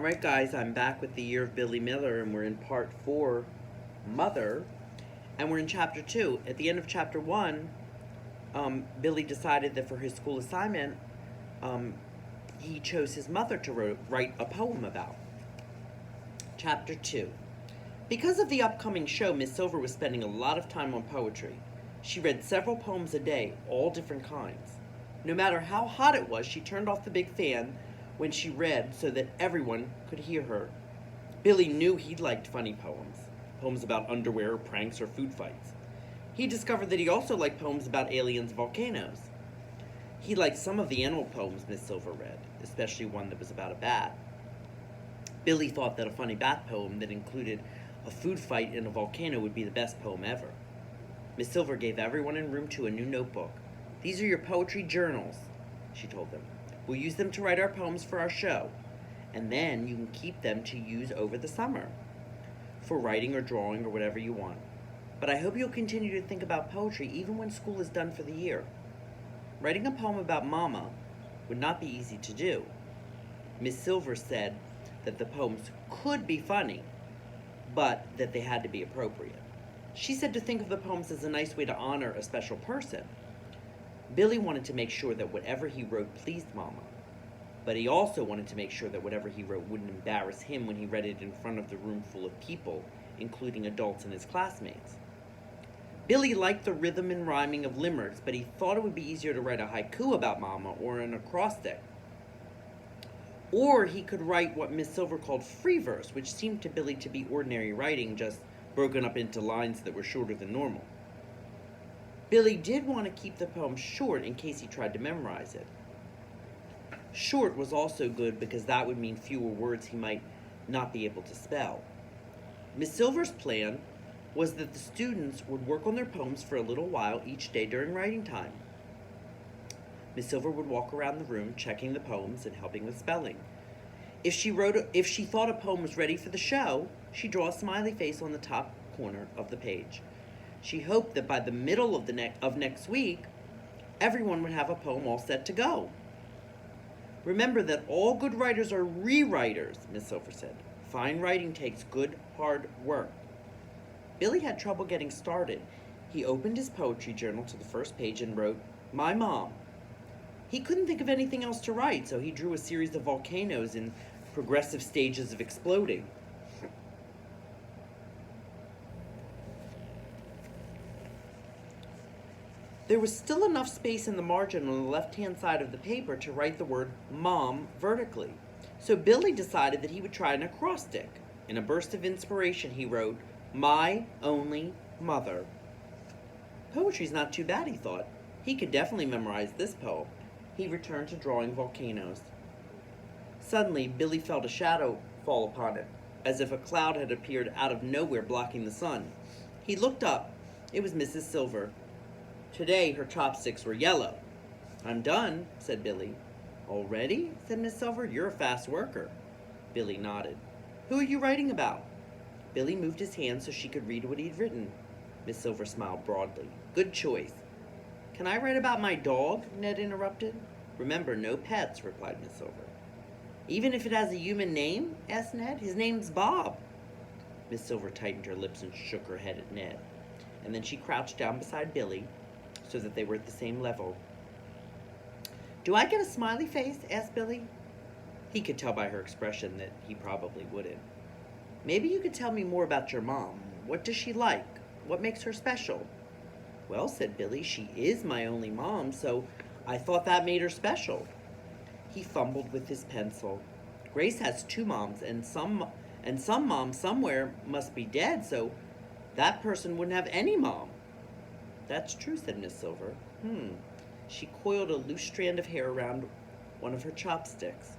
All right, guys, I'm back with the Year of Billy Miller, and we're in part 4, Mother, and we're in chapter 2. At the end of chapter 1, Billy decided that for his school assignment, um, he chose his mother to write a poem about. Chapter 2. Because of the upcoming show, Miss Silver was spending a lot of time on poetry. She read several poems a day, all different kinds. No matter how hot it was, she turned off the big fan when she read so that everyone could hear her. Billy knew he liked funny poems about underwear, pranks, or food fights. He discovered that he also liked poems about aliens and volcanoes. He liked some of the animal poems Miss Silver read, especially one that was about a bat. Billy thought that a funny bat poem that included a food fight in a volcano would be the best poem ever. Miss Silver gave everyone in room 2 a new notebook. "These are your poetry journals," she told them. "We'll use them to write our poems for our show, and then you can keep them to use over the summer for writing or drawing or whatever you want. But I hope you'll continue to think about poetry even when school is done for the year. Writing a poem about Mama would not be easy to do." Miss Silver said that the poems could be funny, but that they had to be appropriate. She said to think of the poems as a nice way to honor a special person. Billy wanted to make sure that whatever he wrote pleased Mama, but he also wanted to make sure that whatever he wrote wouldn't embarrass him when he read it in front of the room full of people, including adults and his classmates. Billy liked the rhythm and rhyming of limericks, but he thought it would be easier to write a haiku about Mama or an acrostic. Or he could write what Miss Silver called free verse, which seemed to Billy to be ordinary writing, just broken up into lines that were shorter than normal. Billy did want to keep the poem short in case he tried to memorize it. Short was also good because that would mean fewer words he might not be able to spell. Miss Silver's plan was that the students would work on their poems for a little while each day during writing time. Miss Silver would walk around the room checking the poems and helping with spelling. If she thought a poem was ready for the show, she'd draw a smiley face on the top corner of the page. She hoped that by the middle of next week, everyone would have a poem all set to go. "Remember that all good writers are rewriters," Miss Silver said. "Fine writing takes good, hard work." Billy had trouble getting started. He opened his poetry journal to the first page and wrote, "My Mom." He couldn't think of anything else to write, so he drew a series of volcanoes in progressive stages of exploding. There was still enough space in the margin on the left-hand side of the paper to write the word Mom vertically. So Billy decided that he would try an acrostic. In a burst of inspiration, he wrote, "My only mother." Poetry's not too bad, he thought. He could definitely memorize this poem. He returned to drawing volcanoes. Suddenly, Billy felt a shadow fall upon him, as if a cloud had appeared out of nowhere blocking the sun. He looked up. It was Mrs. Silver. Today, her chopsticks were yellow. "I'm done," said Billy. "Already?" said Miss Silver. "You're a fast worker." Billy nodded. "Who are you writing about?" Billy moved his hand so she could read what he'd written. Miss Silver smiled broadly. "Good choice." "Can I write about my dog?" Ned interrupted. "Remember, no pets," replied Miss Silver. "Even if it has a human name?" asked Ned. "His name's Bob." Miss Silver tightened her lips and shook her head at Ned. And then she crouched down beside Billy so that they were at the same level. "Do I get a smiley face?" asked Billy. He could tell by her expression that he probably wouldn't. "Maybe you could tell me more about your mom. What does she like? What makes her special?" "Well," said Billy, "she is my only mom, so I thought that made her special." He fumbled with his pencil. "Grace has 2 moms, and some mom somewhere must be dead, so that person wouldn't have any mom." "That's true," said Miss Silver. She coiled a loose strand of hair around one of her chopsticks.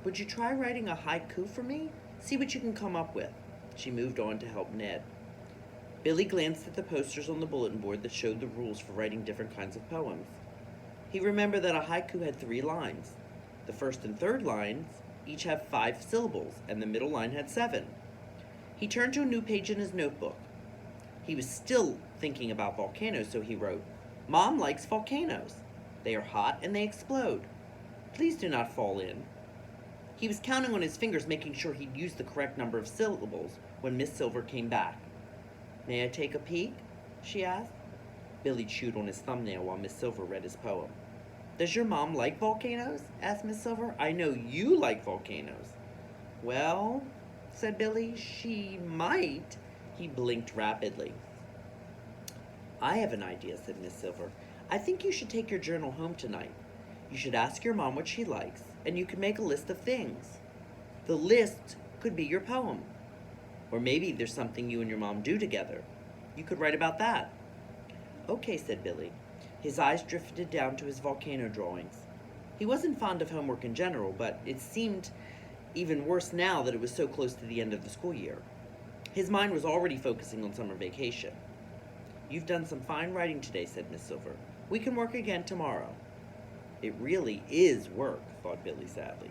"Would you try writing a haiku for me? See what you can come up with." She moved on to help Ned. Billy glanced at the posters on the bulletin board that showed the rules for writing different kinds of poems. He remembered that a haiku had 3 lines. The first and third lines each have 5 syllables, and the middle line had 7. He turned to a new page in his notebook. He was still thinking about volcanoes, so he wrote, "Mom likes volcanoes. They are hot and they explode. Please do not fall in." He was counting on his fingers, making sure he'd used the correct number of syllables when Miss Silver came back. "May I take a peek?" she asked. Billy chewed on his thumbnail while Miss Silver read his poem. "Does your mom like volcanoes?" asked Miss Silver. "I know you like volcanoes." "Well," said Billy, "she might." He blinked rapidly. "I have an idea," said Miss Silver. "I think you should take your journal home tonight. You should ask your mom what she likes, and you could make a list of things. The list could be your poem. Or maybe there's something you and your mom do together. You could write about that." "Okay," said Billy. His eyes drifted down to his volcano drawings. He wasn't fond of homework in general, but it seemed even worse now that it was so close to the end of the school year. His mind was already focusing on summer vacation. "You've done some fine writing today," said Miss Silver. "We can work again tomorrow." It really is work, thought Billy sadly.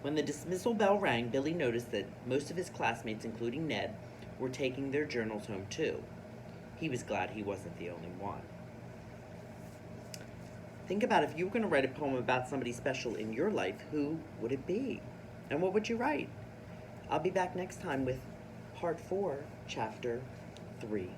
When the dismissal bell rang, Billy noticed that most of his classmates, including Ned, were taking their journals home too. He was glad he wasn't the only one. Think about if you were going to write a poem about somebody special in your life, who would it be? And what would you write? I'll be back next time with Part 4, Chapter 3.